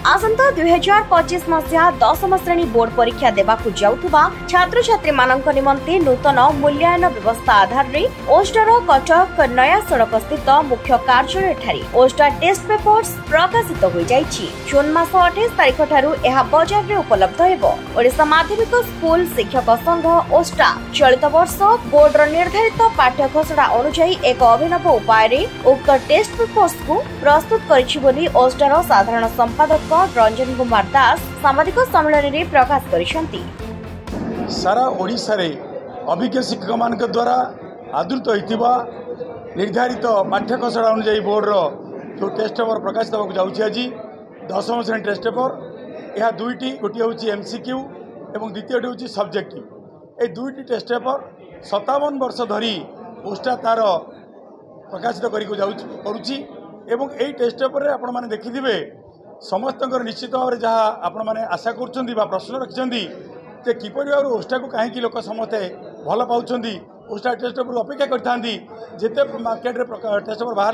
आसंता 2025 मसीहा 10म श्रेणी बोर्ड परीक्षा देबाकु जाउथुबा छात्र छात्री मानक निमंते नूतन मूल्यांकन व्यवस्था आधार रे ओस्टर कटक नया सड़क स्थित मुख्य कार्यालय ठारी ओस्टर टेस्ट पेपर्स प्रकाशित हो जाइछि। जून मास 28 तारिख ठारू एहा बाजार रे उपलब्ध हेबो। ओडिशा माध्यमिक स्कूल शिक्षक संघ ओस्टा चलित वर्ष बोर्ड रो निर्धारित पाठ्य घोषणा अनुसार एक अभिनव उपाय रे उक्त टेस्ट पेपर्स को प्रस्तुत करिछि बोली ओस्टर साधारण संपादक रंजन कुमार दास सामाजिक सम्मेलन में प्रकाश करिसेंती। सारा ओडिशा रे अभिज्ञ शिक्षक मान द्वारा आदृत होइतिबा निर्धारित पाठ्यक्रम अनुसार बोर्ड रो जो टेस्ट पेपर प्रकाशित होगा जाउछि आज 10म श्रेणी टेस्ट पेपर यह दुईटी गोटे हूँ एमसीक्यू एवं द्वितीय हूँ सब्जेक्टिव। ए दुईटी टेस्ट पेपर 57 वर्ष धरी ओस्टा तार प्रकाशित करुच्ची एवं यही टेस्ट पेपर रे आपण माने देखिथिबे समस्त निश्चित भाव में जहाँ आपण मैंने आशा कर प्रश्न रखिंट जे किपर भाव ओस्टा को कहीं लोक समस्ते भल पाँच ओस्टा टेस्ट पेपर अपेक्षा करते जिते मार्केट रे टेस्ट पेपर बाहर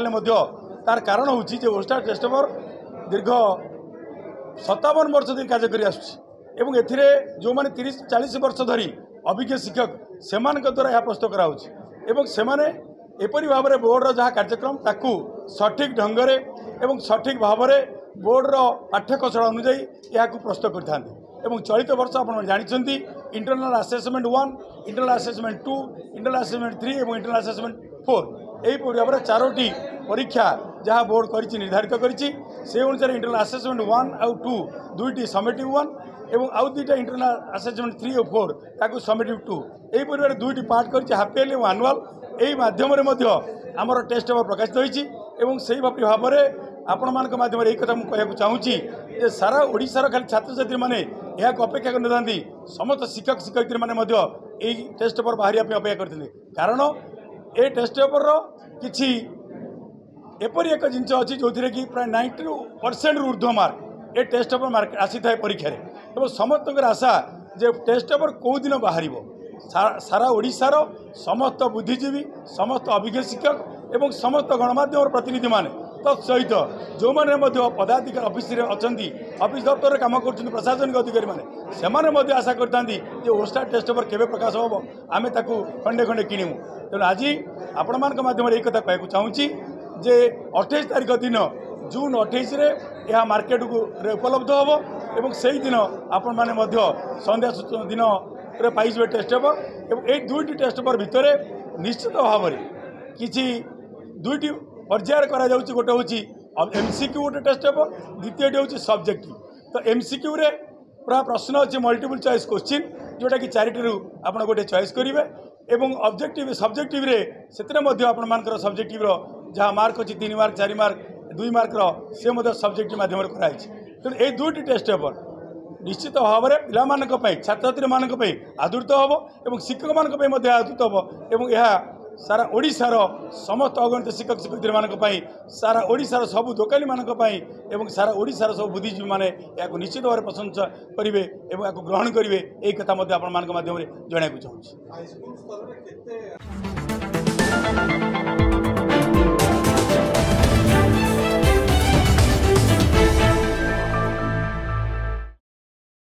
तार कारण हूँ ओस्टा टेस्ट पेपर दीर्घ 57 वर्ष धरी कार्य कर आसुछि एथिरे जो माने 30-40 वर्ष धरी अभिज्ञ शिक्षक से द्वारा यह प्रस्तुत कराने एपरी भाव में बोर्डर जहाँ कार्यक्रम ताकू सठिक ढंग से एवं सठिक भाव में बोर्डर पाठ्यकौशल अनुजाई यह प्रस्तुत करते चलित वर्ष आप जानते internal assessment 1, internal assessment 2, internal assessment 3 और इंटरनल असेसमेंट 4 यही भाव में 4टी परीक्षा जहाँ बोर्ड कर निर्धारित से अनुसार इंटरनल असेसमेंट 1 और 2 दुईटी समेटिव 1 एवं आउ दुईटा इंटरनल असेसमेंट 3 और 4 ताकू समेटिव 2 यही भाव में दुईटी पार्ट कर हाफ इयरली और आनुआल यही माध्यम आमर टेस्ट पेपर प्रकाशित होती भाव में आपण मान माध्यम एक कथा मुझे कहना चाहूँगी सारा ओडिशार खाली छात्र छात्री मैंने यह अपेक्षा करते समस्त शिक्षक शिक्षयित्री मैंने टेस्ट पेपर बाहर अपेक्षा करते कारण ये टेस्ट पेपर किसी एपरी एक जिनस अच्छी जो थी कि प्राय 90% ऊर्ध्व मार्क ये टेस्ट पेपर मार्क आसी था परीक्षा और समस्त आशा जे टेस्ट पेपर कौ दिन बाहर सारा ओडिशार समस्त बुद्धिजीवी समस्त अभिज्ञ शिक्षक एवं समस्त गणमाध्यम प्रतिनिधि माने तत्सहित जो मैंने पदाधिकारी ऑफिस ऑफिस दफ्तर में काम कर प्रशासनिक अधिकारी मैंने आशा करते ओस्टा टेस्ट पेपर केवे प्रकाश हम आम खंडे खंडे किणमु तेणु आज आपण मान माध्यम एक कथा कहना चाहूँगी जे 28 तारिख दिन जून 28 रे यह मार्केट को उपलब्ध हम और से दिन आपण मैंने संध्या दिन पाइबे टेस्ट पेपर और ये दुईटी टेस्ट पेपर भितर निश्चित भाव में किसी दुईटी पर्यायर करा जाउछि गोटे हूँ एमसीक्यू गोटे टेस्ट पेपर द्वितीय हूँ सब्जेक्टिव। तो एमसीक्यू रे पूरा प्रश्न अच्छे मल्टीपल चॉइस क्वेश्चन जोटा कि 4टी आप गोटे चॉइस करेंगे एवं ऑब्जेक्टिव सब्जेक्टिव रे से आप सब्जेक्टिव जहाँ मार्क अच्छी 3 मार्क 4 मार्क 2 मार्क से सब्जेक्टिव माध्यम कराई तेणु ये दुईटी टेस्ट पेपर निश्चित भाव में पिला छात्र छात्री मान आदृत हम और शिक्षक मान आदृत हम और यह सारा ओडिशार समस्त अगणित शिक्षक शिक्षयित्री मान सारा ओडिशार सबु दोकानी मान सारा ओडिशार सब बुद्धिजीवी मैंने या निश्चित भाव में प्रशंसा करेंगे और या ग्रहण करेंगे यही कथा आपण माध्यम जानवाक चाहूँगी।